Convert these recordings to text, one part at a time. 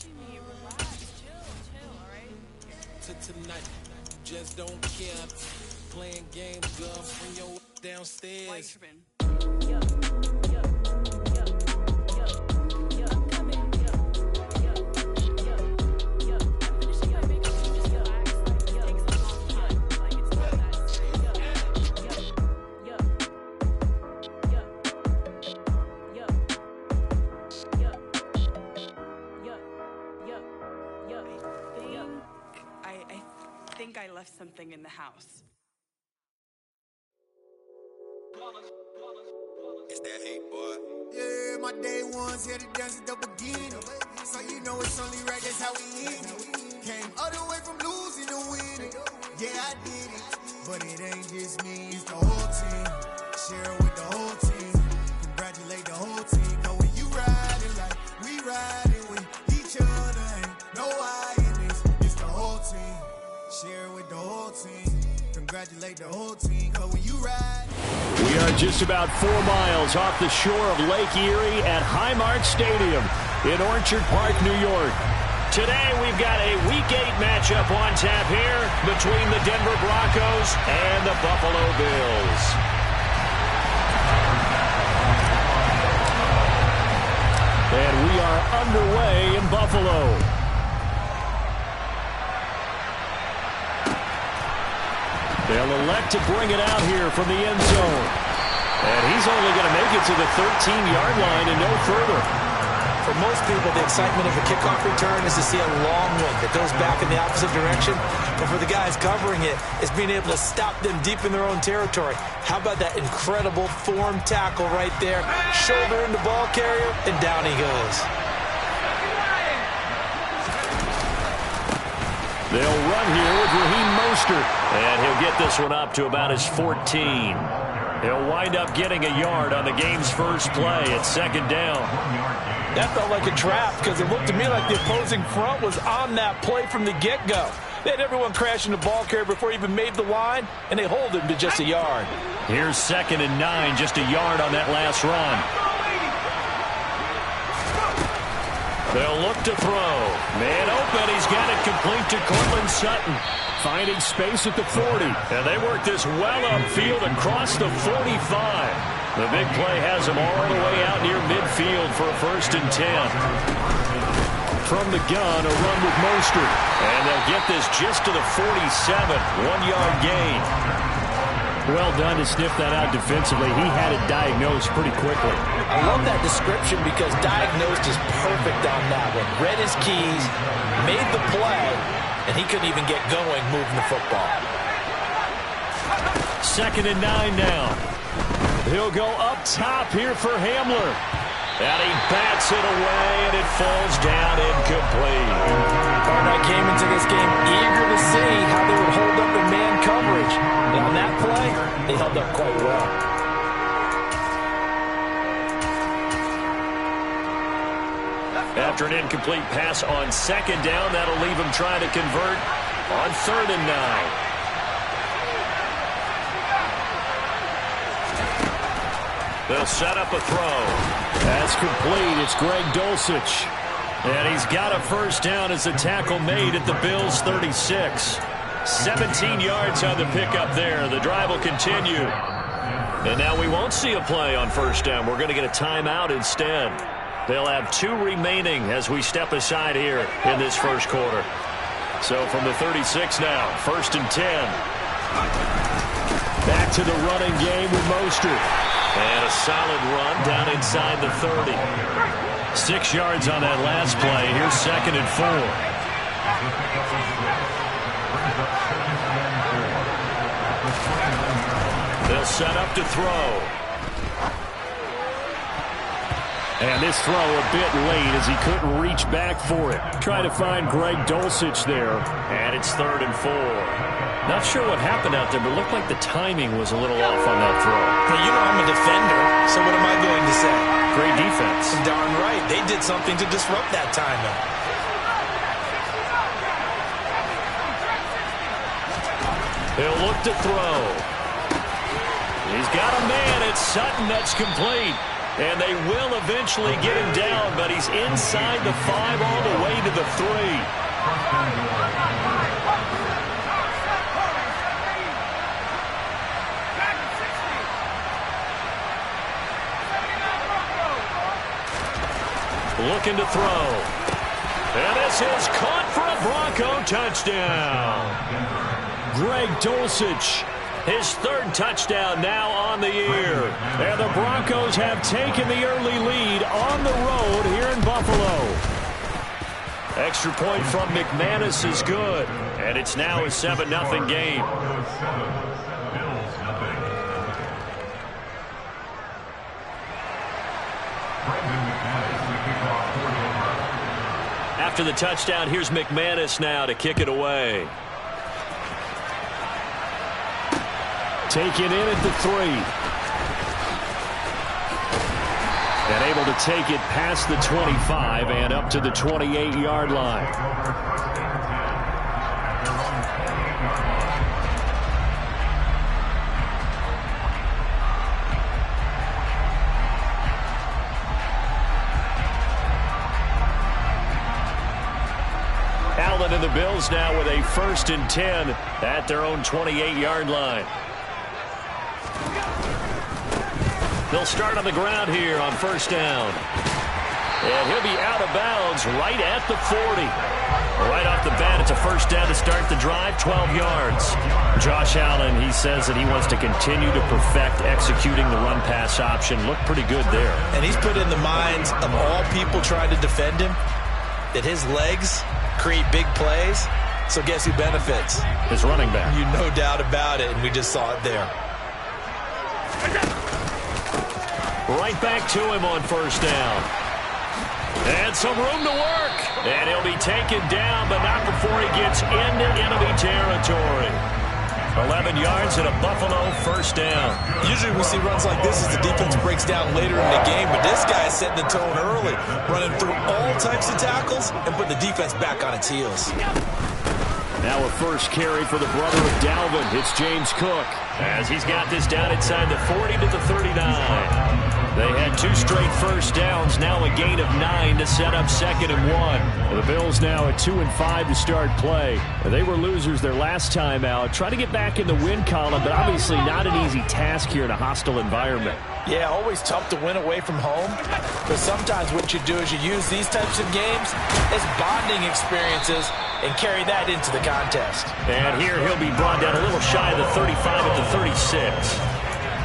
Hey, relax, chill, all right? To tonight, just don't care. Playing games, girl, bring your downstairs. Why are you tripping? Yo, yo, yo, yo, yo, I'm coming. Yo, yo, yo, yo. I'm finishing my makeup. Can you just relax? Like, it takes a long time. Like, it's not that serious. Yo, yo, yo, yo, yo, yo, yo, yo. I think I left something in the house. It's that hate, boy. Yeah, my day ones here to dance at the beginning. So you know it's only right, that's how we eat it. Came all the way from losing to winning. Yeah, I did it. But it ain't just me, it's the whole team. Share it with the whole team. Congratulate the whole team. Cause when you riding like we riding with each other, ain't no I in this. It's the whole team. Share it with the whole team. Congratulate the whole team. Cause when you ride. We are just about 4 miles off the shore of Lake Erie at Highmark Stadium in Orchard Park, New York. Today we've got a Week 8 matchup on tap here between the Denver Broncos and the Buffalo Bills. And we are underway in Buffalo. They'll elect to bring it out here from the end zone. And he's only going to make it to the 13-yard line and no further. For most people, the excitement of a kickoff return is to see a long one that goes back in the opposite direction. But for the guys covering it, it's being able to stop them deep in their own territory. How about that incredible form tackle right there? Shoulder in the ball carrier, and down he goes. They'll run here with Raheem Mostert. And he'll get this one up to about his 14. He'll wind up getting a yard on the game's first play at second down. That felt like a trap because it looked to me like the opposing front was on that play from the get-go. They had everyone crashing the ball carrier before he even made the line, and they hold him to just a yard. Here's 2nd and 9, just a yard on that last run. They'll look to throw. Man open, he's got it complete to Courtland Sutton. Finding space at the 40. And they work this well upfield across the 45. The big play has them all the way out near midfield for a 1st and 10. From the gun, a run with Mostert. And they'll get this just to the 47. 1-yard gain. Well done to sniff that out defensively. He had it diagnosed pretty quickly. I love that description because diagnosed is perfect on that one. Read his keys, made the play, and he couldn't even get going moving the football. 2nd and 9 now. He'll go up top here for Hamler. And he bats it away, and it falls down incomplete. I came into this game eager to see how they would hold up in man coverage. And on that play, they held up quite well. After an incomplete pass on 2nd down, that'll leave him trying to convert on 3rd and 9. They'll set up a throw. That's complete. It's Greg Dulcich. And he's got a 1st down as the tackle made at the Bills' 36. 17 yards on the pickup there. The drive will continue. And now we won't see a play on 1st down. We're going to get a timeout instead. They'll have 2 remaining as we step aside here in this first quarter. So from the 36 now, 1st and 10. Back to the running game with Mostert. And a solid run down inside the 30. 6 yards on that last play. Here's 2nd and 4. They'll set up to throw. And this throw a bit late as he couldn't reach back for it. Trying to find Greg Dulcich there. And it's 3rd and 4. Not sure what happened out there, but it looked like the timing was a little off on that throw. Well, you know I'm a defender, so what am I going to say? Great defense. Darn right. They did something to disrupt that timing. He'll look to throw. He's got a man. It's Sutton. That's complete. And they will eventually get him down, but he's inside the 5 all the way to the 3. Looking to throw. And this is caught for a Bronco touchdown. Greg Dulcich, his 3rd touchdown now on the year. And the Broncos have taken the early lead on the road here in Buffalo. Extra point from McManus is good. And it's now a 7-0 game. After the touchdown, here's McManus now to kick it away. Taken in at the 3. And able to take it past the 25 and up to the 28-yard line. Allen and the Bills now with a 1st and 10 at their own 28-yard line. They'll start on the ground here on 1st down. And he'll be out of bounds right at the 40. Right off the bat, it's a 1st down to start the drive, 12 yards. Josh Allen, he says that he wants to continue to perfect executing the run-pass option. Looked pretty good there. And he's put in the minds of all people trying to defend him that his legs create big plays. So guess who benefits? His running back. You no doubt about it, and we just saw it there. Right back to him on 1st down. And some room to work. And he'll be taken down, but not before he gets into enemy territory. 11 yards and a Buffalo 1st down. Usually we see runs like this as the defense breaks down later in the game, but this guy is setting the tone early, running through all types of tackles and putting the defense back on its heels. Now a 1st carry for the brother of Dalvin. It's James Cook as he's got this down inside the 40 to the 39. They had 2 straight 1st downs, now a gain of 9 to set up 2nd and 1. The Bills now at 2 and 5 to start play. They were losers their last time out. Try to get back in the win column, but obviously not an easy task here in a hostile environment. Yeah, always tough to win away from home. But sometimes what you do is you use these types of games as bonding experiences and carry that into the contest. And here he'll be brought down a little shy of the 35 at the 36.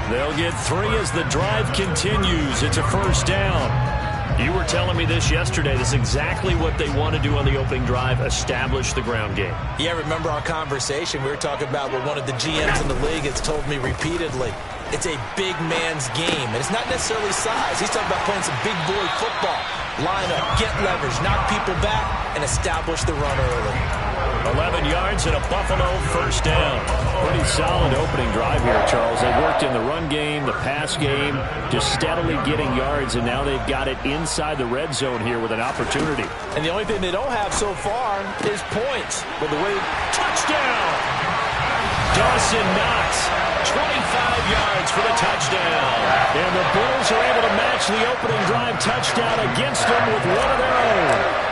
They'll get 3 as the drive continues. It's a 1st down. You were telling me this yesterday. This is exactly what they want to do on the opening drive, establish the ground game. Yeah, remember our conversation. We were talking about what one of the GMs in the league has told me repeatedly. It's a big man's game, and it's not necessarily size. He's talking about playing some big boy football. Line up, get leverage, knock people back, and establish the run early. 11 yards and a Buffalo 1st down. Pretty solid opening drive here, Charles. They worked in the run game, the pass game, just steadily getting yards, and now they've got it inside the red zone here with an opportunity. And the only thing they don't have so far is points. But the way... Touchdown! Dawson Knox, 25 yards for the touchdown. And the Bills are able to match the opening drive touchdown against them with one of their own.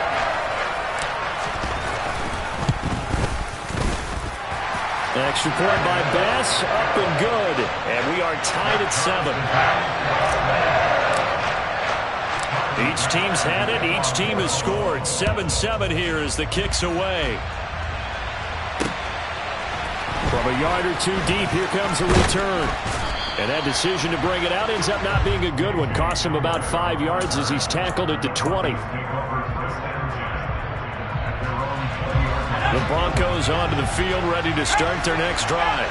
Extra point by Bass, up and good. And we are tied at 7. Each team's had it. Each team has scored. 7-7 here as the kick's away. From a yard or 2 deep, here comes a return. And that decision to bring it out ends up not being a good one. Costs him about 5 yards as he's tackled at the 20. The Broncos onto the field, ready to start their next drive.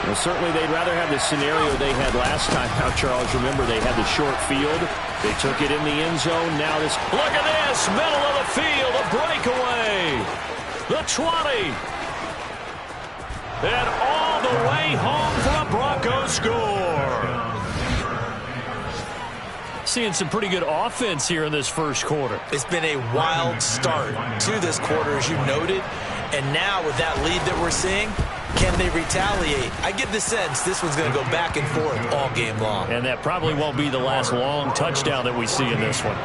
Well, certainly they'd rather have the scenario they had last time out, Charles. Remember, they had the short field. They took it in the end zone. Now this, look at this, middle of the field, a breakaway. The 20. And all the way home for a Broncos score. Seeing some pretty good offense here in this first quarter. It's been a wild start to this quarter, as you noted. And now with that lead that we're seeing, Can they retaliate? I get the sense this one's going to go back and forth all game long. And that probably won't be the last long touchdown that we see in this one.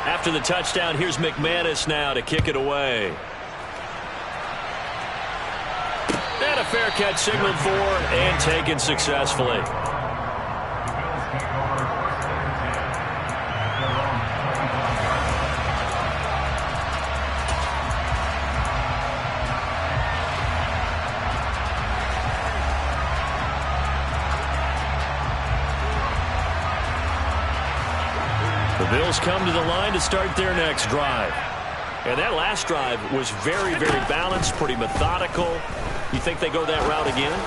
After the touchdown, here's McManus now to kick it away. And a fair catch signaled for and taken successfully. The Bills come to the line to start their next drive. And that last drive was very, very balanced, pretty methodical. You think they go that route again?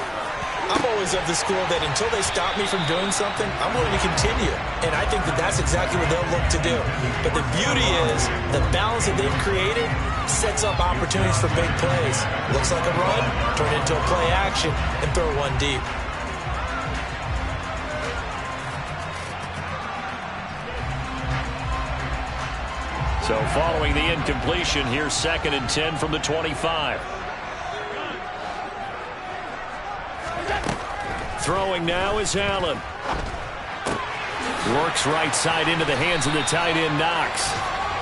I'm always of the school that until they stop me from doing something, I'm willing to continue. And I think that that's exactly what they'll look to do. But the beauty is the balance that they've created sets up opportunities for big plays. Looks like a run, turn into a play action, and throw one deep. So following the incompletion, here's 2nd and 10 from the 25. Throwing now is Allen. Works right side into the hands of the tight end Knox.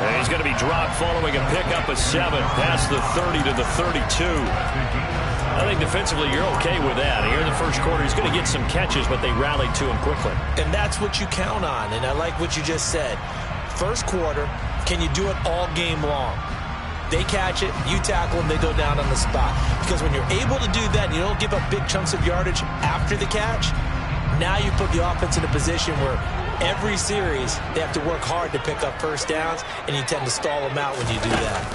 And he's going to be dropped following a pickup of 7 past the 30 to the 32. I think defensively you're okay with that. Here in the first quarter, he's going to get some catches, but they rallied to him quickly. And that's what you count on, and I like what you just said. First quarter, can you do it all game long? They catch it, you tackle them, they go down on the spot. Because when you're able to do that and you don't give up big chunks of yardage after the catch, now you put the offense in a position where every series they have to work hard to pick up first downs, and you tend to stall them out when you do that.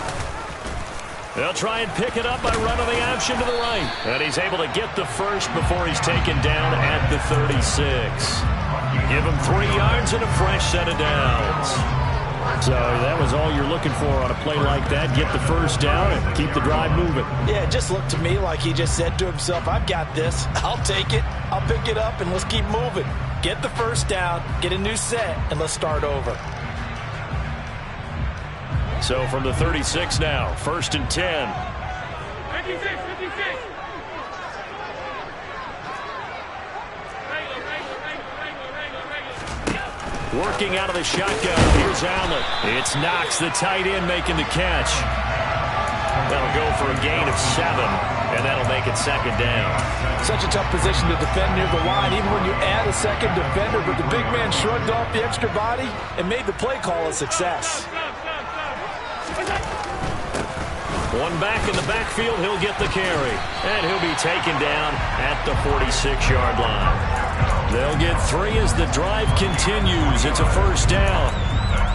They'll try and pick it up by running the option to the right. And he's able to get the first before he's taken down at the 36. Give him 3 yards and a fresh set of downs. So that was all you're looking for on a play like that. Get the first down and keep the drive moving. Yeah, it just looked to me like he just said to himself, I've got this. I'll take it. I'll pick it up, and let's keep moving. Get the first down, get a new set, and let's start over. So from the 36 now, 1st and 10. 56. Working out of the shotgun, here's Allen. It's Knox, the tight end, making the catch. That'll go for a gain of 7, and that'll make it 2nd down. Such a tough position to defend near the line, even when you add a second defender, but the big man shrugged off the extra body and made the play call a success. One back in the backfield, he'll get the carry. And he'll be taken down at the 46-yard line. They'll get 3 as the drive continues. It's a first down.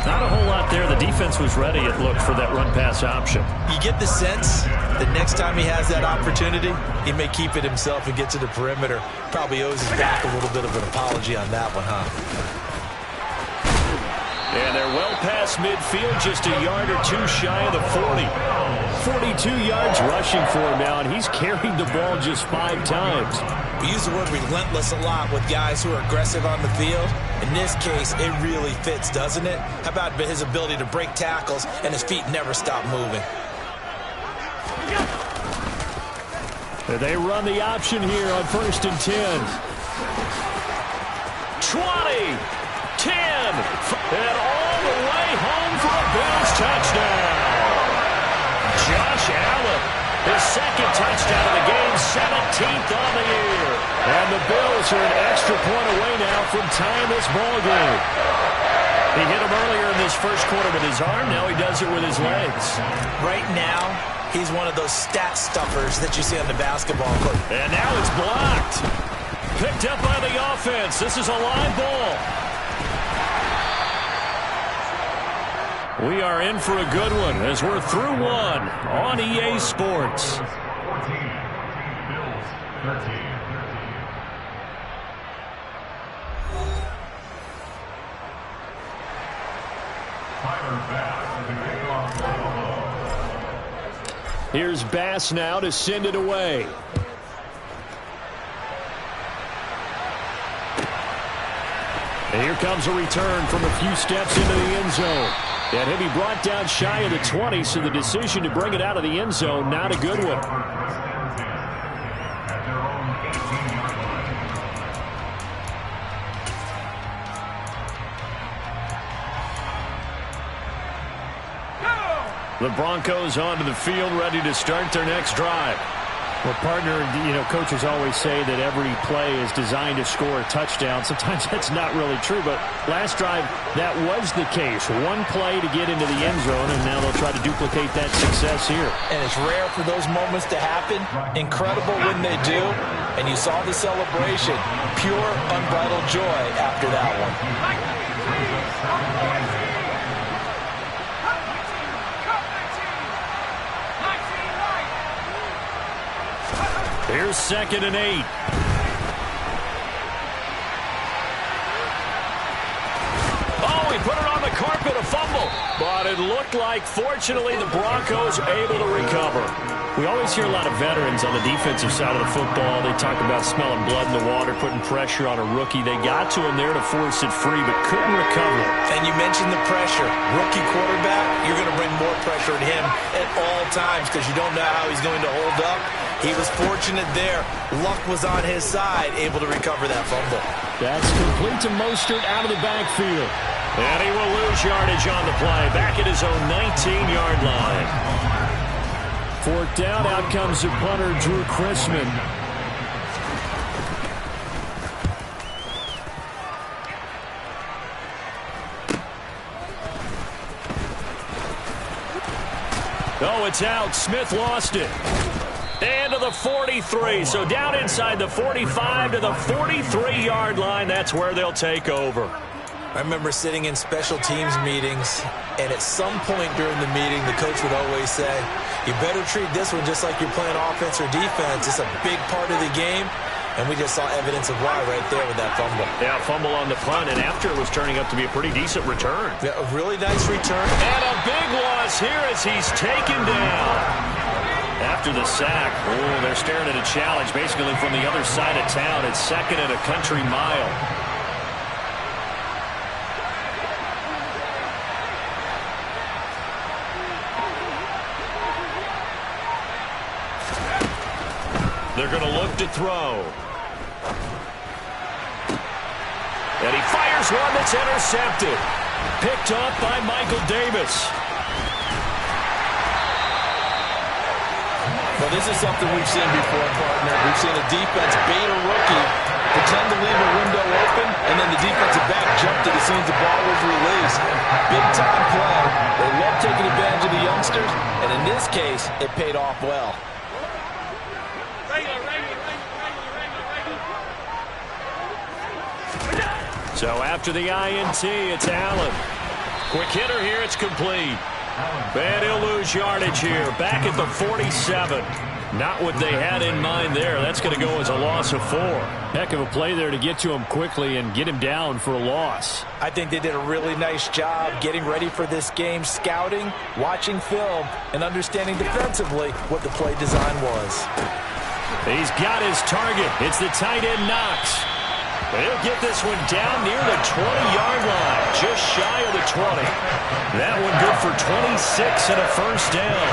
Not a whole lot there. The defense was ready, it looked, for that run-pass option. You get the sense that next time he has that opportunity, he may keep it himself and get to the perimeter. Probably owes his back a little bit of an apology on that one, huh? And they're well past midfield, just a yard or 2 shy of the 40. 42 yards rushing for him now, and he's carried the ball just 5 times. We use the word relentless a lot with guys who are aggressive on the field. In this case, it really fits, doesn't it? How about his ability to break tackles and his feet never stop moving? They run the option here on 1st and 10. 20, 10, and all the way home for a Bills touchdown. Josh Allen, his 2nd touchdown of the game, 17th on the year. And the Bills are an extra point away now from tying this ball game. He hit him earlier in this first quarter with his arm. Now he does it with his legs. Right now, he's one of those stat stuffers that you see on the basketball court. And now it's blocked. Picked up by the offense. This is a live ball. We are in for a good one as we're through 1 on EA Sports. 14, Bills 13. Tyler Bass at the kickoff. Here's Bass now to send it away. And here comes a return from a few steps into the end zone. And he'll be brought down shy of the 20, so the decision to bring it out of the end zone, not a good one. At their own 18-yard line. The Broncos onto the field, ready to start their next drive. Well, partner, coaches always say that every play is designed to score a touchdown. Sometimes that's not really true, but last drive, that was the case. One play to get into the end zone, and now they'll try to duplicate that success here. And it's rare for those moments to happen. Incredible when they do. And you saw the celebration. Pure, unbridled joy after that one. Here's 2nd and 8. Oh, he put it on the carpet, a fumble. But it looked like, fortunately, the Broncos able to recover. We always hear a lot of veterans on the defensive side of the football. They talk about smelling blood in the water, putting pressure on a rookie. They got to him there to force it free, but couldn't recover. And you mentioned the pressure. Rookie quarterback, you're going to bring more pressure at him at all times because you don't know how he's going to hold up. He was fortunate there. Luck was on his side, able to recover that fumble. That's complete to Mostert out of the backfield. And he will lose yardage on the play. Back at his own 19-yard line. 4th down, out comes the punter, Drew Chrisman. Oh, it's out. Smith lost it. And to the 43. So down inside the 45 to the 43-yard line. That's where they'll take over. I remember sitting in special teams meetings, and at some point during the meeting, the coach would always say, you better treat this one just like you're playing offense or defense. It's a big part of the game. And we just saw evidence of why right there with that fumble. Yeah, fumble on the punt, and after it was turning up to be a pretty decent return. Yeah, a really nice return. And a big loss here as he's taken down. After the sack, they're staring at a challenge basically from the other side of town. It's 2nd and a country mile. They're going to look to throw. And he fires one that's intercepted. Picked up by Michael Davis. Well, this is something we've seen before, partner. We've seen a defense bait a rookie, pretend to leave a window open, and then the defensive back jumped to the scene the ball was released. Big-time play. They love taking advantage of the youngsters, and in this case, it paid off well. So after the INT, it's Allen. Quick hitter here, it's complete. And he'll lose yardage here. Back at the 47. Not what they had in mind there. That's going to go as a loss of 4. Heck of a play there to get to him quickly and get him down for a loss. I think they did a really nice job getting ready for this game, scouting, watching film, and understanding defensively what the play design was. He's got his target. It's the tight end Knox. He'll get this one down near the 20-yard line, just shy of the 20. That one good for 26 and a first down.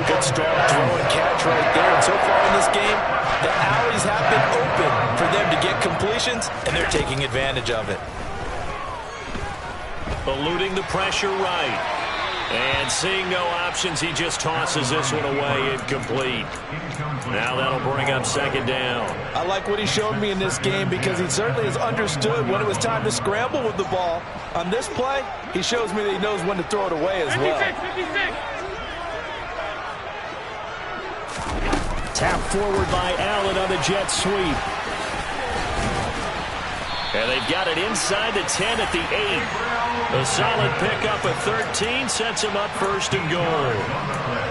Good strong throw and catch right there. And so far in this game, the alleys have been open for them to get completions, and they're taking advantage of it. Eluding the pressure right. And seeing no options, he just tosses this one away, incomplete. Now that'll bring up 2nd down. I like what he showed me in this game because he certainly has understood when it was time to scramble with the ball. On this play, he shows me that he knows when to throw it away as well. 56. Tap forward by Allen on the jet sweep. And they've got it inside the 10 at the 8. A solid pickup at 13 sets them up 1st and goal.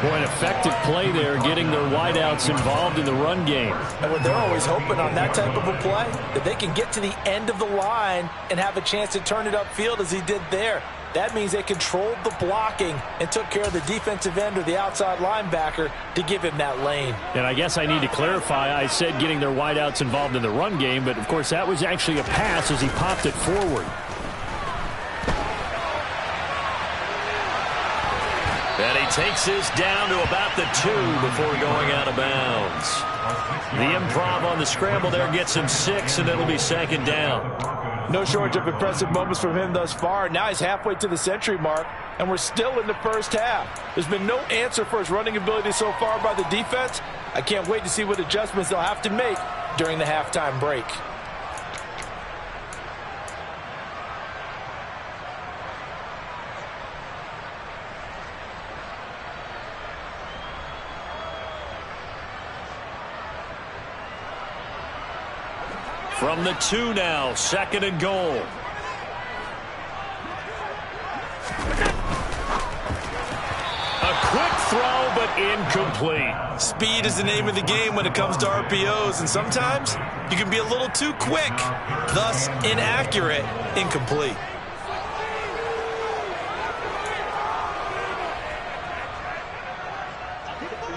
Boy, an effective play there, getting their wideouts involved in the run game. And what they're always hoping on that type of a play, that they can get to the end of the line and have a chance to turn it upfield as he did there. That means they controlled the blocking and took care of the defensive end or the outside linebacker to give him that lane. And I guess I need to clarify, I said getting their wideouts involved in the run game, but of course that was actually a pass as he popped it forward. And he takes this down to about the 2 before going out of bounds. The improv on the scramble there gets him 6, and it'll be second down. No shortage of impressive moments from him thus far. Now he's halfway to the century mark, and we're still in the first half. There's been no answer for his running ability so far by the defense. I can't wait to see what adjustments they'll have to make during the halftime break. From the 2 now, second and goal. A quick throw, but incomplete. Speed is the name of the game when it comes to RPOs, and sometimes you can be a little too quick, thus inaccurate, incomplete.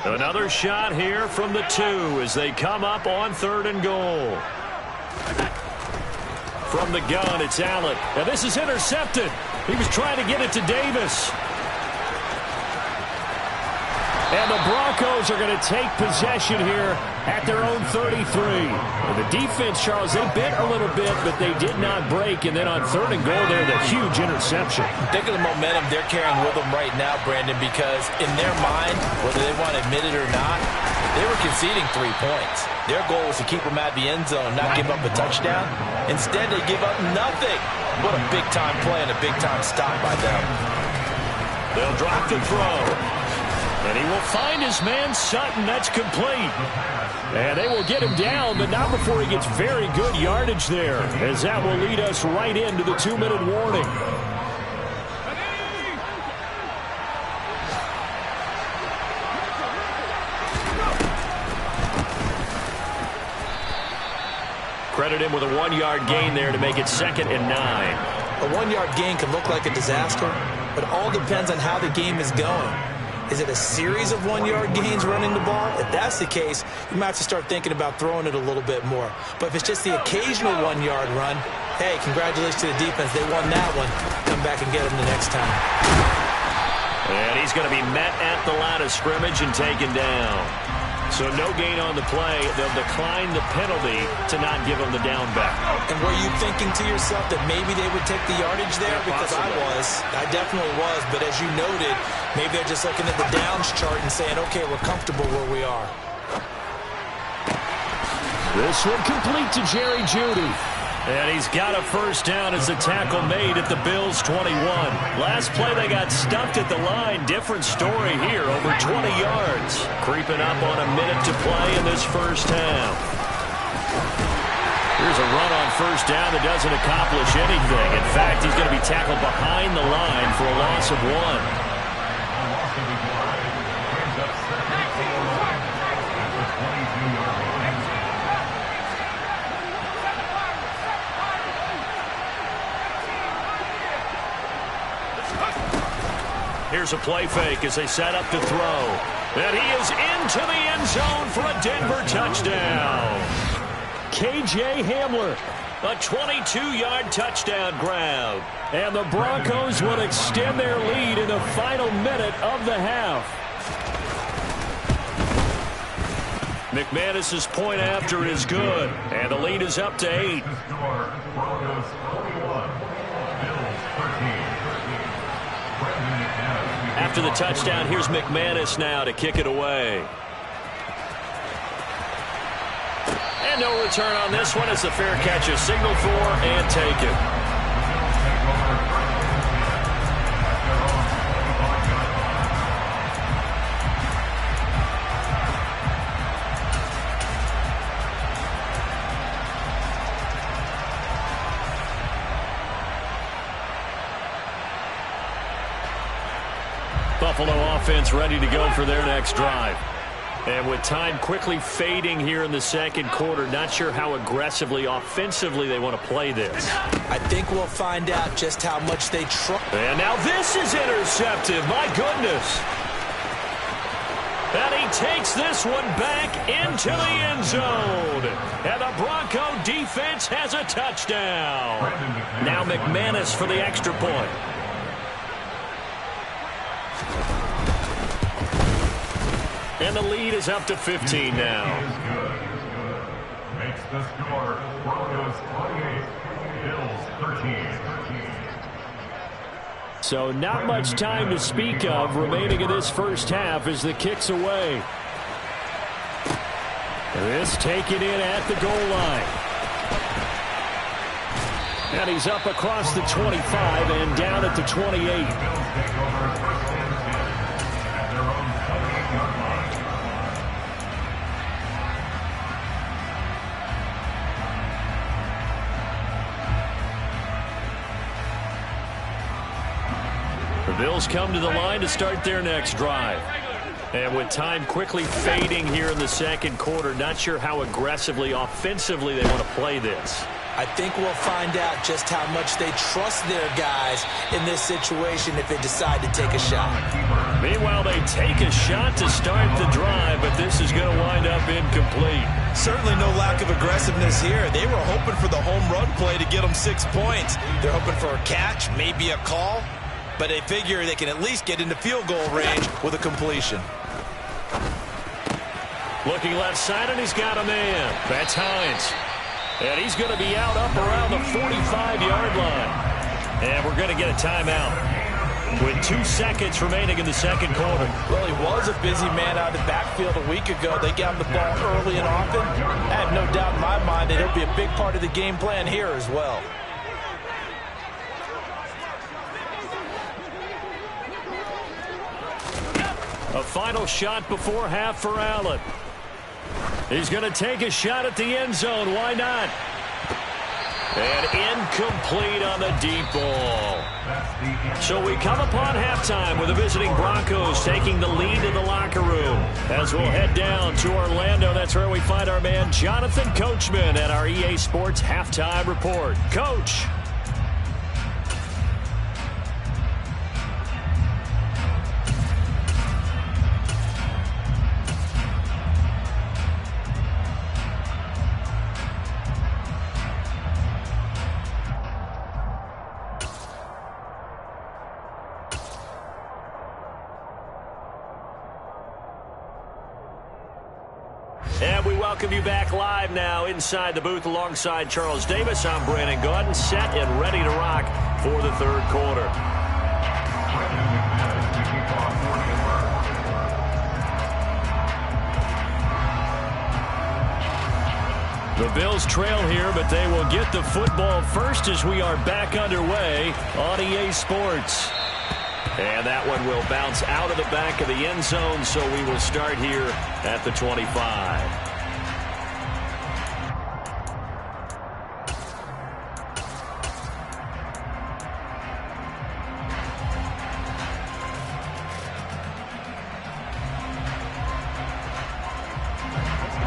Another shot here from the 2 as they come up on third and goal. From the gun, it's Allen. Now this is intercepted. He was trying to get it to Davis. And the Broncos are going to take possession here at their own 33. And the defense, Charles, they bent a little bit, but they did not break. And then on third and goal there, the huge interception. Think of the momentum they're carrying with them right now, Brandon, because in their mind, whether they want to admit it or not, they were conceding 3 points. Their goal was to keep them out of the end zone, not give up a touchdown. Instead, they give up nothing. What a big-time play and a big-time stop by them. They'll drop the throw. And he will find his man, Sutton. That's complete. And they will get him down, but not before he gets very good yardage there, as that will lead us right into the 2-minute warning. Credit him with a 1-yard gain there to make it 2nd and 9. A 1-yard gain can look like a disaster, but all depends on how the game is going. Is it a series of 1-yard gains running the ball? If that's the case, you might have to start thinking about throwing it a little bit more. But if it's just the occasional 1-yard run, hey, congratulations to the defense. They won that one. Come back and get them the next time. And he's going to be met at the line of scrimmage and taken down. So no gain on the play. They'll decline the penalty to not give him the down back. And were you thinking to yourself that maybe they would take the yardage there? Yeah, because possibly. I definitely was. But as you noted, maybe they're just looking at the downs chart and saying, okay, we're comfortable where we are. This one complete to Jerry Jeudy. And he's got a first down as the tackle made at the Bills' 21. Last play, they got stumped at the line. Different story here, over 20 yards. Creeping up on a minute to play in this first half. Here's a run on first down that doesn't accomplish anything. In fact, he's going to be tackled behind the line for a loss of 1. Here's a play fake as they set up the throw. And he is into the end zone for a Denver touchdown. KJ Hamler, a 22-yard touchdown grab. And the Broncos will extend their lead in the final minute of the half. McManus's point after is good. And the lead is up to 8. After the touchdown, here's McManus now to kick it away. And no return on this one as the fair catch is signaled for and taken. Buffalo offense ready to go for their next drive. And with time quickly fading here in the second quarter, not sure how aggressively, offensively they want to play this. I think we'll find out just how much they try. And now this is intercepted. My goodness. And he takes this one back into the end zone. And the Bronco defense has a touchdown. Now McManus for the extra point. And the lead is up to 15 now. Makes the score Broncos 28, Bills 13. So not much time to speak of remaining in this first half as the kick's away. This taken in at the goal line. And he's up across the 25 and down at the 28. The Bills come to the line to start their next drive. And with time quickly fading here in the second quarter, not sure how aggressively, offensively they want to play this. I think we'll find out just how much they trust their guys in this situation if they decide to take a shot. Meanwhile, they take a shot to start the drive, but this is going to wind up incomplete. Certainly no lack of aggressiveness here. They were hoping for the home run play to get them 6 points. They're hoping for a catch, maybe a call, but they figure they can at least get into field goal range with a completion. Looking left side, and he's got a man. That's Hines. And he's going to be out up around the 45-yard line. And we're going to get a timeout with 2 seconds remaining in the second quarter. Well, he was a busy man out of the backfield a week ago. They got him the ball early and often. I have no doubt in my mind that he'll be a big part of the game plan here as well. A final shot before half for Allen. He's going to take a shot at the end zone. Why not? And incomplete on the deep ball. So we come upon halftime with the visiting Broncos taking the lead in the locker room. As we'll head down to Orlando, that's where we find our man Jonathan Coachman at our EA Sports Halftime Report. Coach. And we welcome you back live now inside the booth alongside Charles Davis. I'm Brandon Gaudin, set and ready to rock for the third quarter. The Bills trail here, but they will get the football first as we are back underway on EA Sports. And that one will bounce out of the back of the end zone, so we will start here at the 25.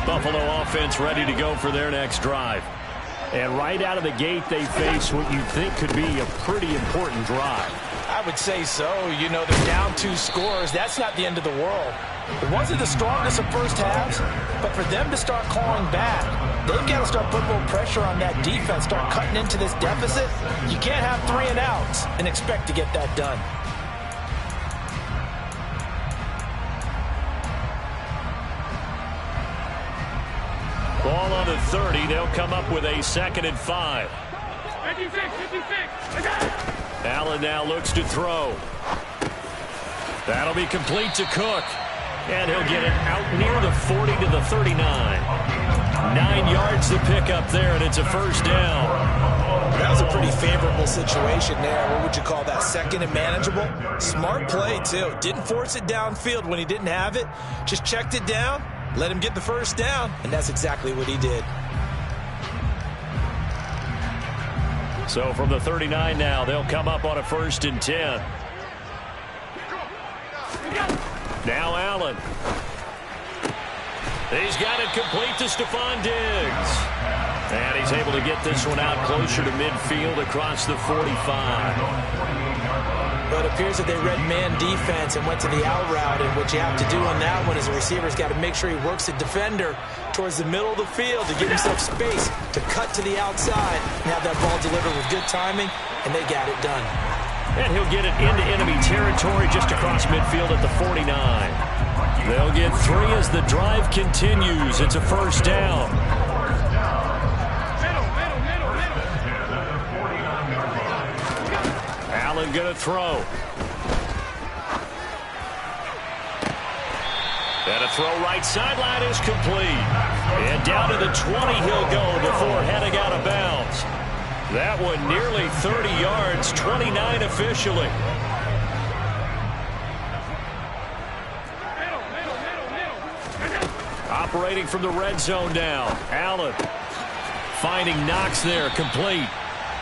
Buffalo offense ready to go for their next drive. And right out of the gate, they face what you think could be a pretty important drive. I would say so. You know, they're down 2 scores. That's not the end of the world. It wasn't the strongest of first halves, but for them to start calling back, they've got to start putting more pressure on that defense, start cutting into this deficit. You can't have 3 and outs and expect to get that done. Ball on the 30. They'll come up with a 2nd and 5. 56. Allen now looks to throw. That'll be complete to Cook. And he'll get it out near the 40 to the 39. 9 yards to pick up there, and it's a first down. That was a pretty favorable situation there. What would you call that? 2nd and manageable? Smart play, too. Didn't force it downfield when he didn't have it. Just checked it down, let him get the first down, and that's exactly what he did. So from the 39 now, they'll come up on a 1st and 10. Now Allen. He's got it complete to Stephon Diggs. And he's able to get this one out closer to midfield across the 45. But it appears that they read man defense and went to the out route. And what you have to do on that one is the receiver's got to make sure he works the defender towards the middle of the field to give himself space to cut to the outside and have that ball delivered with good timing, and they got it done. And he'll get it into enemy territory just across midfield at the 49. They'll get 3 as the drive continues. It's a first down. Allen going to throw. And a throw right sideline is complete. And down to the 20 he'll go before heading out of bounds. That one nearly 30 yards, 29 officially. Operating from the red zone now. Allen finding Knox there, complete.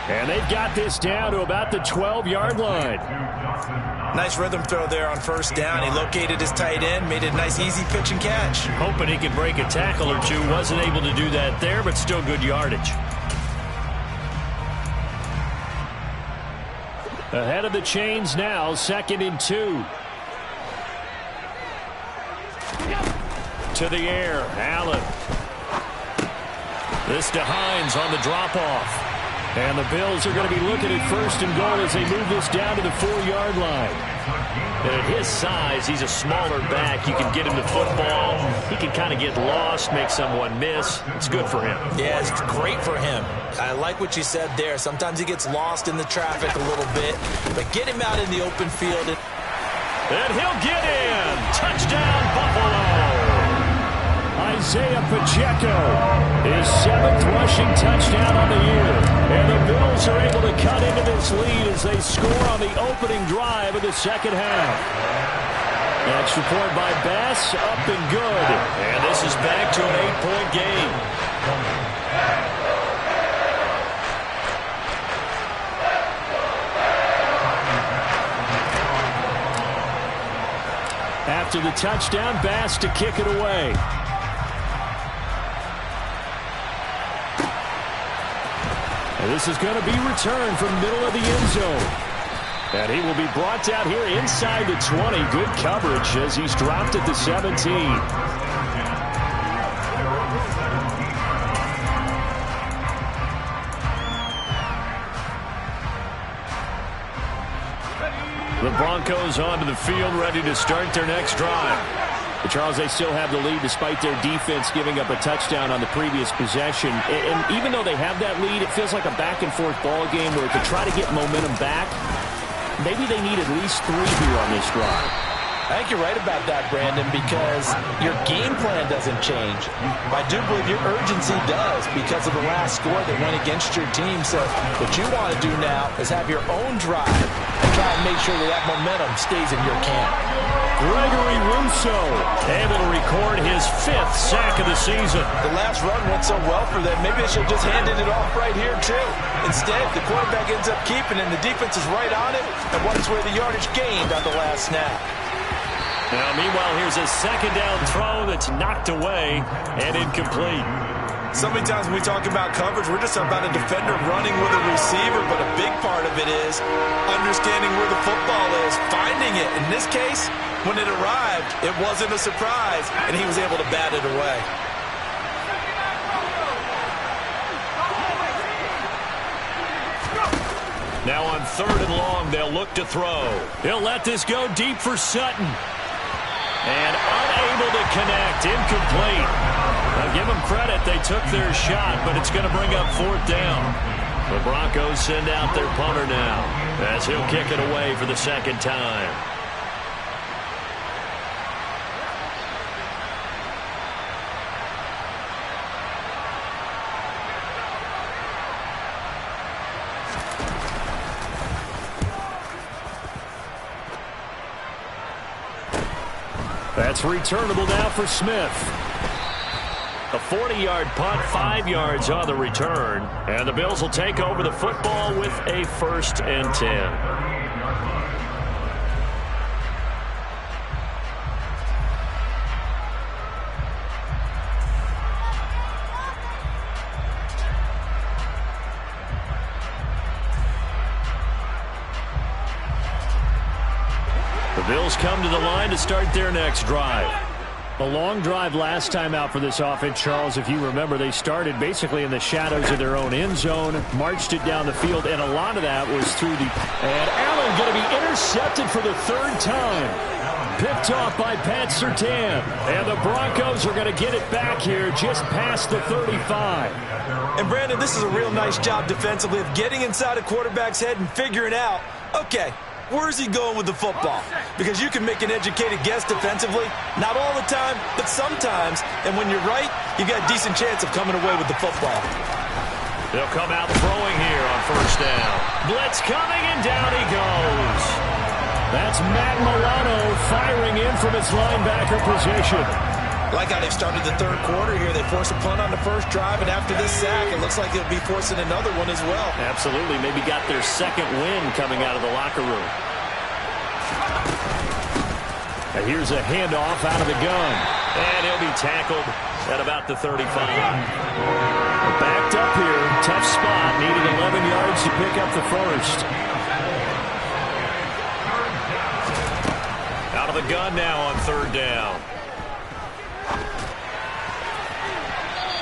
And they've got this down to about the 12-yard line. Nice rhythm throw there on first down. He located his tight end, made it a nice easy pitch and catch. Hoping he could break a tackle or two. Wasn't able to do that there, but still good yardage. Ahead of the chains now, 2nd and 2. To the air, Allen. This to Hines on the drop-off. And the Bills are going to be looking at 1st and goal as they move this down to the 4-yard line. And at his size, he's a smaller back. You can get him the football. He can kind of get lost, make someone miss. It's good for him. Yeah, it's great for him. I like what you said there. Sometimes he gets lost in the traffic a little bit. But get him out in the open field. And he'll get in. Touchdown, Buffalo. Isaiah Pacheco, his 7th rushing touchdown on the year. And the Bills are able to cut into this lead as they score on the opening drive of the second half. Next report by Bass, up and good. And this is back to an 8-point game. After the touchdown, Bass to kick it away. And this is going to be returned from middle of the end zone. And he will be brought down here inside the 20. Good coverage as he's dropped at the 17. The Broncos onto the field, ready to start their next drive. But Charles, they still have the lead despite their defense giving up a touchdown on the previous possession. And even though they have that lead, it feels like a back-and-forth ball game where to try to get momentum back, maybe they need at least 3 here on this drive. I think you're right about that, Brandon, because your game plan doesn't change. I do believe your urgency does because of the last score that went against your team. So what you want to do now is have your own drive and try and make sure that that momentum stays in your camp. Gregory Rousseau able to record his 5th sack of the season. The last run went so well for them, maybe they should have just handed it off right here, too. Instead, the quarterback ends up keeping it, and the defense is right on it, and wonders where the yardage gained on the last snap. Now, meanwhile, here's a 2nd down throw that's knocked away and incomplete. So many times when we talk about coverage, we're just about a defender running with a receiver, but a big part of it is understanding where the football is, finding it. In this case, when it arrived, it wasn't a surprise, and he was able to bat it away. Now on 3rd and long, they'll look to throw. He'll let this go deep for Sutton. And unable to connect, incomplete. Now give them credit, they took their shot, but it's going to bring up 4th down. The Broncos send out their punter now as he'll kick it away for the 2nd time. That's returnable now for Smith. A 40-yard punt, 5 yards on the return. And the Bills will take over the football with a 1st and 10. The Bills come to the line to start their next drive. A long drive last time out for this offense, Charles. If you remember, they started basically in the shadows of their own end zone, marched it down the field, and a lot of that was through the... And Allen going to be intercepted for the third time. Picked off by Pat Surtain. And the Broncos are going to get it back here just past the 35. And, Brandon, this is a real nice job defensively of getting inside a quarterback's head and figuring out, okay, where's he going with the football? Because you can make an educated guess defensively. Not all the time, but sometimes. And when you're right, you've got a decent chance of coming away with the football. They'll come out throwing here on first down. Blitz coming, and down he goes. That's Matt Milano firing in from his linebacker position. Like how they've started the third quarter here. They force a punt on the first drive, and after this sack, it looks like they'll be forcing another one as well. Absolutely. Maybe got their second win coming out of the locker room. And here's a handoff out of the gun. And he'll be tackled at about the 35. Backed up here. Tough spot. Needed 11 yards to pick up the first. Out of the gun now on third down.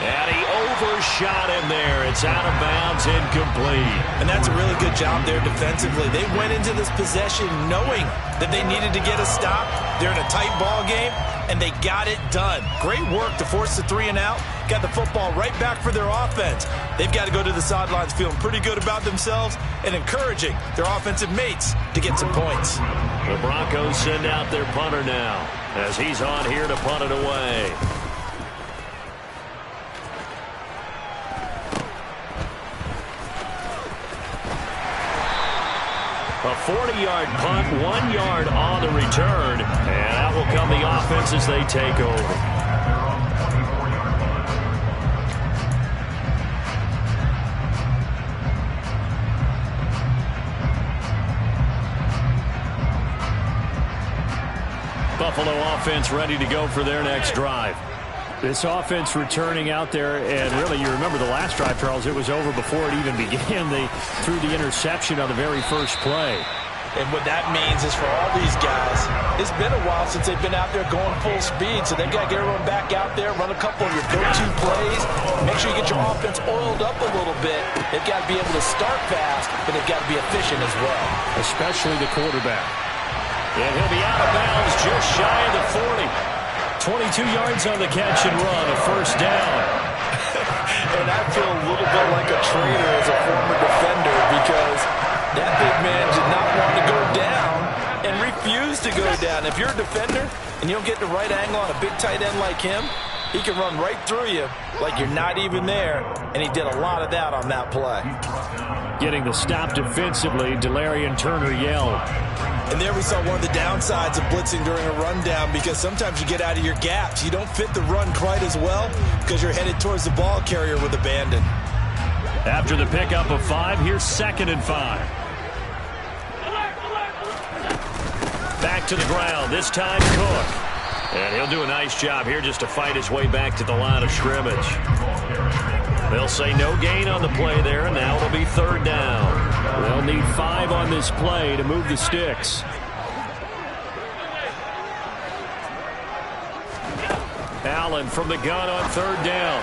And he overshot him there. It's out of bounds, incomplete. And that's a really good job there defensively. They went into this possession knowing that they needed to get a stop. They're in a tight ball game, and they got it done. Great work to force the 3 and out. Got the football right back for their offense. They've got to go to the sidelines feeling pretty good about themselves and encouraging their offensive mates to get some points. The Broncos send out their punter now as he's on here to punt it away. A 40-yard punt, 1 yard on the return, and out will come the offense as they take over. Buffalo offense ready to go for their next drive. This offense returning out there, and really, you remember the last drive, Charles, it was over before it even began. They threw the interception on the very first play. And what that means is for all these guys, it's been a while since they've been out there going full speed, so they've got to get everyone back out there, run a couple of your go-to plays, make sure you get your offense oiled up a little bit. They've got to be able to start fast, but they've got to be efficient as well. Especially the quarterback. And he'll be out of bounds just shy of the 40. 22 yards on the catch and run, a first down. And I feel a little bit like a traitor as a former defender because that big man did not want to go down and refused to go down. If you're a defender and you don't get the right angle on a big tight end like him, he can run right through you like you're not even there, and he did a lot of that on that play. Getting the stop defensively, Delarian Turner yelled. And there we saw one of the downsides of blitzing during a rundown because sometimes you get out of your gaps. You don't fit the run quite as well because you're headed towards the ball carrier with abandon. After the pickup of 5, here's 2nd and 5. Back to the ground, this time Cook. And he'll do a nice job here just to fight his way back to the line of scrimmage. They'll say no gain on the play there, and now it'll be 3rd down. They'll need 5 on this play to move the sticks. Allen from the gun on 3rd down.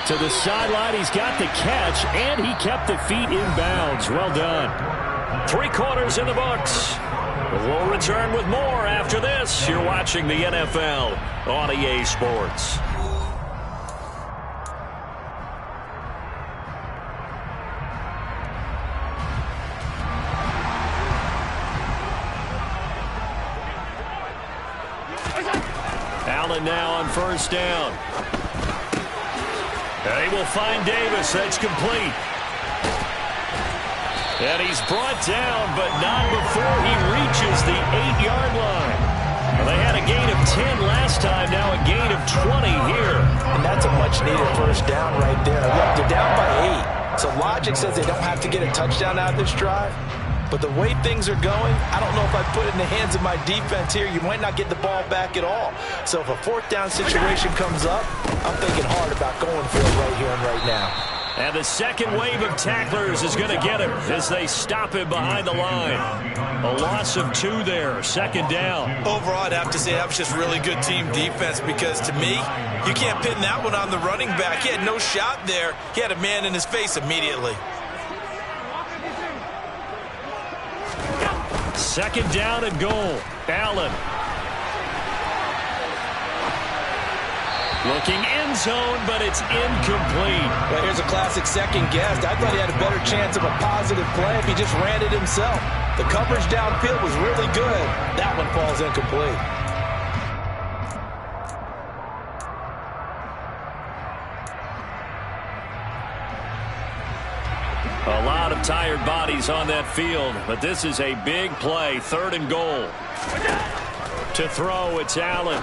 To the sideline, he's got the catch, and he kept the feet in bounds. Well done. 3 quarters in the books. We'll return with more after this. You're watching the NFL on EA Sports. Allen now on 1st down. And he will find Davis. That's complete. And he's brought down, but not before he reaches the 8-yard line. Well, they had a gain of 10 last time, now a gain of 20 here. And that's a much-needed first down right there. Look, they're down by 8. So logic says they don't have to get a touchdown out of this drive. But the way things are going, I don't know if I put it in the hands of my defense here. You might not get the ball back at all. So if a 4th down situation comes up, I'm thinking hard about going for it right here and right now. And the second wave of tacklers is going to get him as they stop him behind the line. A loss of 2 there, second down. Overall, I'd have to say that was just really good team defense because, to me, you can't pin that one on the running back. He had no shot there. He had a man in his face immediately. Second down and goal. Allen. Looking end zone, but it's incomplete. Well, here's a classic second guess. I thought he had a better chance of a positive play if he just ran it himself. The coverage downfield was really good. That one falls incomplete. A lot of tired bodies on that field, but this is a big play. 3rd and goal. To throw, it's Allen.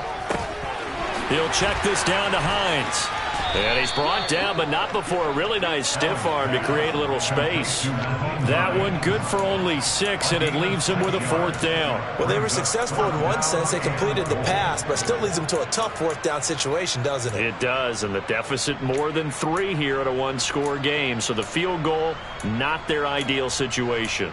He'll check this down to Hines. And he's brought down, but not before a really nice stiff arm to create a little space. That one good for only 6, and it leaves him with a 4th down. Well, they were successful in one sense. They completed the pass, but still leads them to a tough 4th down situation, doesn't it? It does, and the deficit more than 3 here at a 1-score game. So the field goal, not their ideal situation.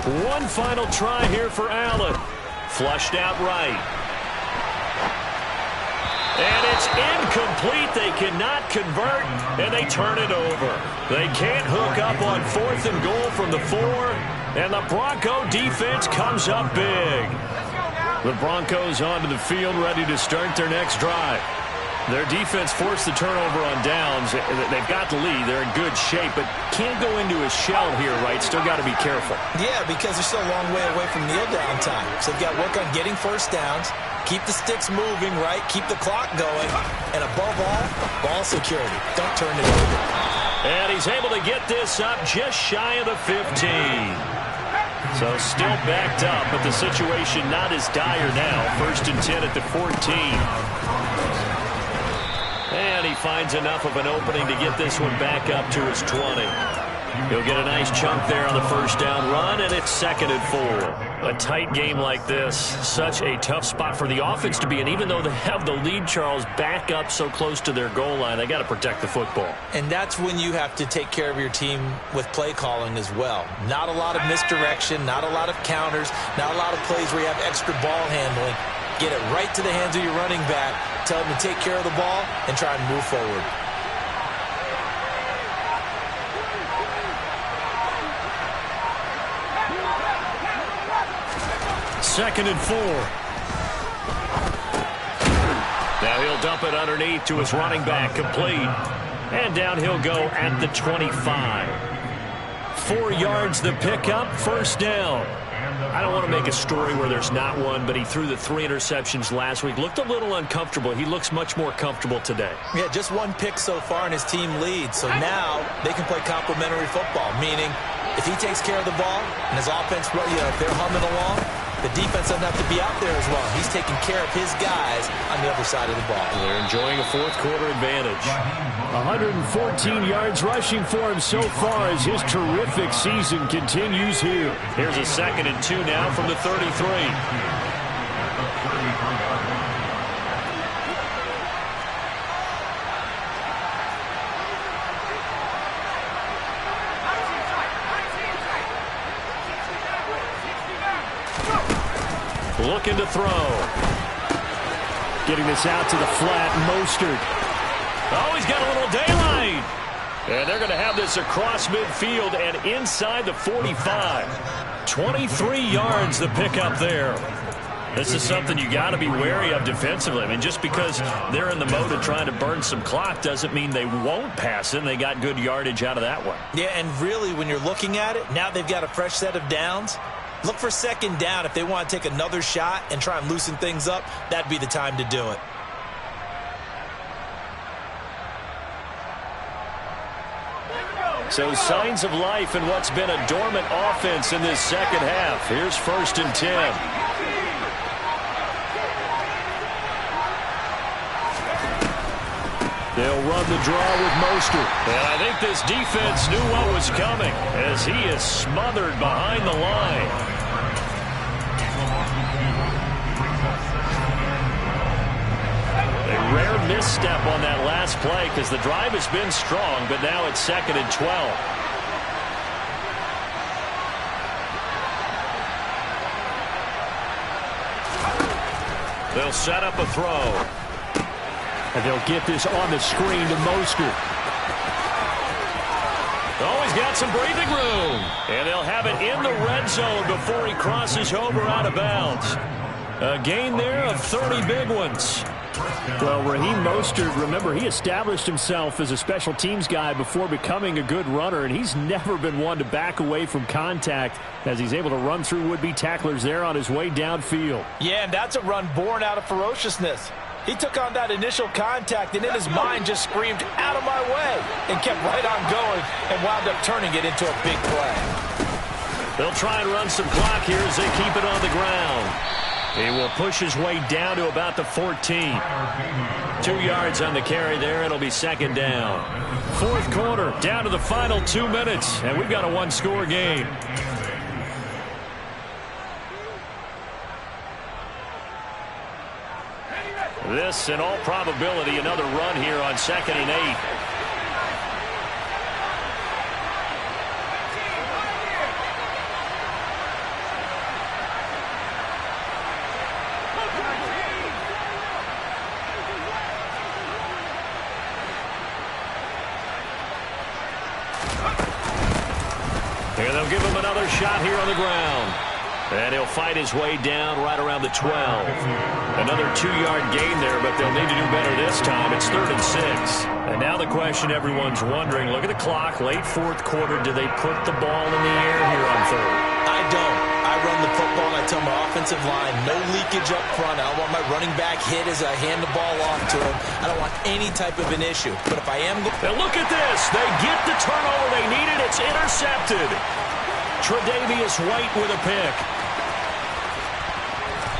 One final try here for Allen. Flushed out right. And it's incomplete. They cannot convert, and they turn it over. They can't hook up on 4th and goal from the 4, and the Bronco defense comes up big. The Broncos onto the field, ready to start their next drive. Their defense forced the turnover on downs. They've got the lead. They're in good shape, but can't go into a shell here, right? Still got to be careful. Yeah, because they're still a long way away from kneel down time. So they've got to work on getting first downs, keep the sticks moving, right? Keep the clock going. And above all, ball security. Don't turn it over. And he's able to get this up just shy of the 15. So still backed up, but the situation not as dire now. 1st and 10 at the 14. And he finds enough of an opening to get this one back up to his 20. He'll get a nice chunk there on the 1st down run, and it's 2nd and 4. A tight game like this, such a tough spot for the offense to be in. Even though they have the lead, Charles, back up so close to their goal line, they got to protect the football. And that's when you have to take care of your team with play calling as well. Not a lot of misdirection, not a lot of counters, not a lot of plays where you have extra ball handling. Get it right to the hands of your running back, tell him to take care of the ball, and try and move forward. Second and 4. Now he'll dump it underneath to his running back, complete. And down he'll go at the 25. 4 yards the pickup, 1st down. I don't want to make a story where there's not one, but he threw the 3 interceptions last week. Looked a little uncomfortable. He looks much more comfortable today. Yeah, just 1 pick so far, and his team leads. So now they can play complementary football, meaning if he takes care of the ball and his offense, if they're humming along, the defense doesn't have to be out there as well. He's taking care of his guys on the other side of the ball. They're enjoying a 4th quarter advantage. 114 yards rushing for him so far as his terrific season continues here. Here's a 2nd and 2 now from the 33. Looking to throw. Getting this out to the flat, Mostert. Oh, he's got a little daylight. And they're going to have this across midfield and inside the 45. 23 yards the pickup there. This is something you got to be wary of defensively. I mean, just because they're in the mode of trying to burn some clock doesn't mean they won't pass it. They got good yardage out of that one. Yeah, and really, when you're looking at it, now they've got a fresh set of downs. Look for 2nd down. If they want to take another shot and try and loosen things up, that'd be the time to do it. So signs of life in what's been a dormant offense in this second half. Here's 1st and 10. They'll run the draw with Mostert. And I think this defense knew what was coming as he is smothered behind the line. A rare misstep on that last play because the drive has been strong, but now it's 2nd and 12. They'll set up a throw. And they'll get this on the screen to Mostert. Oh, he's got some breathing room. And they'll have it in the red zone before he crosses over out of bounds. A gain there of 30 big ones. Well, Raheem Mostert, remember, he established himself as a special teams guy before becoming a good runner, and he's never been one to back away from contact as he's able to run through would-be tacklers there on his way downfield. Yeah, and that's a run born out of ferociousness. He took on that initial contact and in his mind just screamed, "Out of my way," and kept right on going and wound up turning it into a big play. They'll try and run some clock here as they keep it on the ground. He will push his way down to about the 14. 2 yards on the carry there. It'll be 2nd down. 4th quarter, down to the final 2 minutes, and we've got a one-score game. This, in all probability, another run here on 2nd and 8. And they'll give him another shot here on the ground. And he'll fight his way down right around the 12. Another 2-yard gain there, but they'll need to do better this time. It's 3rd and 6. And now the question everyone's wondering, look at the clock, late 4th quarter, do they put the ball in the air here on 3rd? I don't. I run the football, and I tell my offensive line, no leakage up front. I don't want my running back hit as I hand the ball off to him. I don't want any type of an issue. But if I am... And look at this. They get the turnover they needed. It's intercepted. Tre'Davious White with a pick.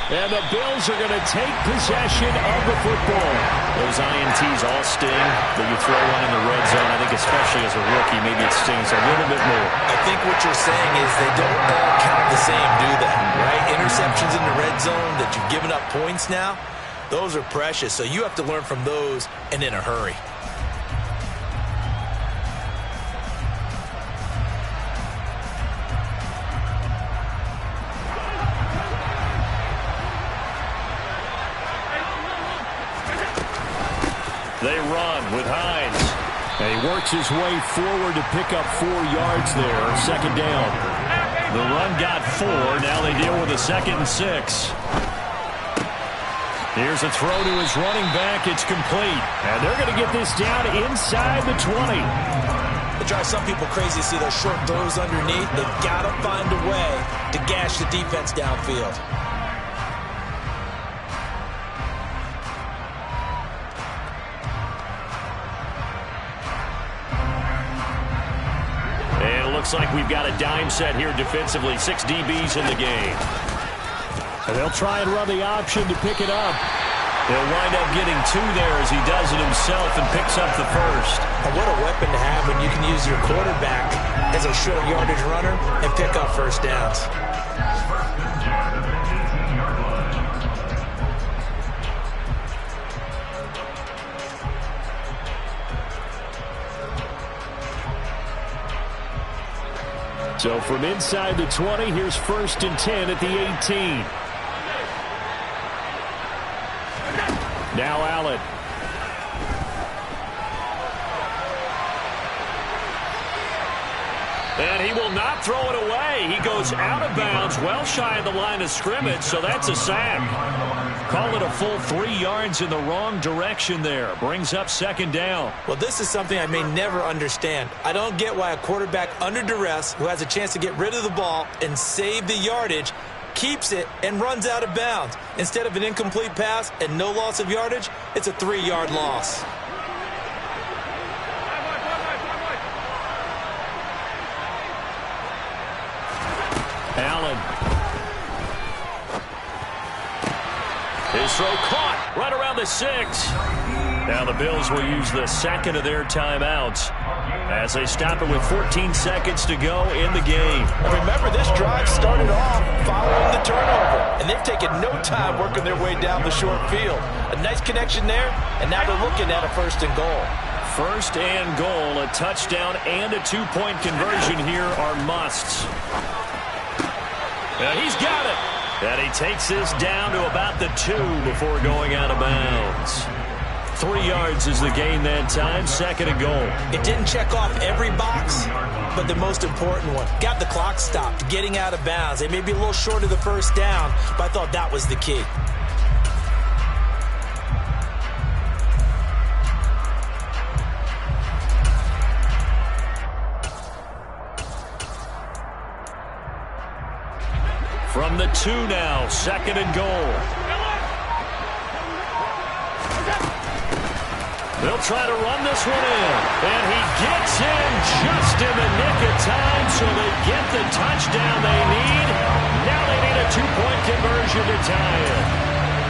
And the Bills are going to take possession of the football. Those INTs all sting, but you throw one in the red zone. I think especially as a rookie, maybe it stings a little bit more. I think what you're saying is they don't all count the same, do they? Right? Interceptions in the red zone that you've given up points now, those are precious. So you have to learn from those and in a hurry. They run with Hines. And he works his way forward to pick up 4 yards there. 2nd down. The run got 4. Now they deal with a 2nd and 6. Here's a throw to his running back. It's complete. And they're going to get this down inside the 20. It drives some people crazy to see those short throws underneath. They've got to find a way to gash the defense downfield. Looks like we've got a dime set here defensively. 6 DBs in the game. And they'll try and run the option to pick it up. He'll wind up getting 2 there as he does it himself and picks up the 1st. And what a weapon to have when you can use your quarterback as a short yardage runner and pick up 1st downs. So from inside the 20, here's 1st and 10 at the 18. Now Allen. And he will not throw it away. He goes out of bounds, well shy of the line of scrimmage, so that's a sack. Call it a full 3 yards in the wrong direction there. Brings up 2nd down. Well, this is something I may never understand. I don't get why a quarterback under duress who has a chance to get rid of the ball and save the yardage keeps it and runs out of bounds. Instead of an incomplete pass and no loss of yardage, it's a 3-yard loss. Allen. His throw caught right around the 6. Now the Bills will use the second of their timeouts as they stop it with 14 seconds to go in the game. And remember, this drive started off following the turnover, and they've taken no time working their way down the short field. A nice connection there, and now they're looking at a 1st and goal. 1st and goal, a touchdown and a 2-point conversion here are musts. And he's got it. And he takes this down to about the 2 before going out of bounds. 3 yards is the gain that time, 2nd and goal. It didn't check off every box, but the most important one. Got the clock stopped, getting out of bounds. They may be a little short of the 1st down, but I thought that was the key. From the 2 now, 2nd and goal. They'll try to run this one in. And he gets in just in the nick of time, so they get the touchdown they need. Now they need a 2-point conversion to tie it.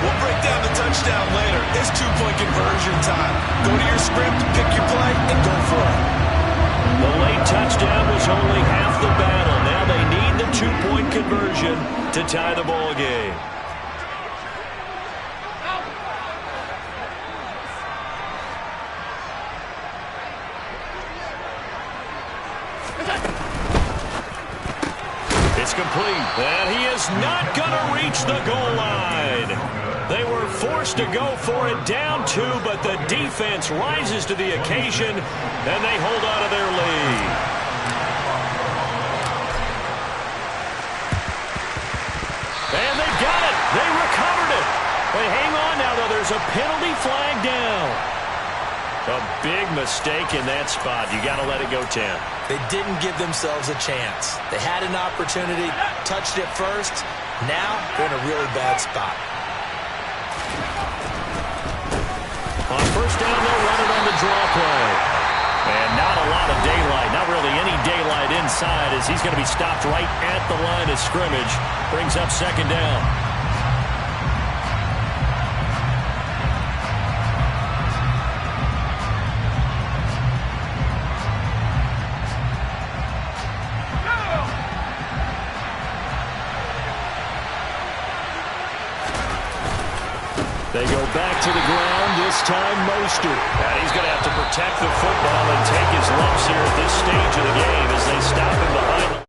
We'll break down the touchdown later. It's 2-point conversion time. Go to your script, pick your play, and go for it. The late touchdown was only half the battle. Now they need the 2-point conversion to tie the ball game. It's complete, and he is not going to reach the goal line. They were forced to go for it down 2, but the defense rises to the occasion, and they hold on to their lead. And they got it. They recovered it. They hang on now, though. There's a penalty flag down. A big mistake in that spot. You got to let it go 10. They didn't give themselves a chance. They had an opportunity, touched it first. Now they're in a really bad spot. On 1st down, they'll run it on the draw play. And not a lot of daylight, not really any daylight inside, as he's going to be stopped right at the line of scrimmage. Brings up 2nd down. They go back to the ground, this time Mostert. And he's going to have to protect the football and take his lumps here at this stage of the game as they stop him behind.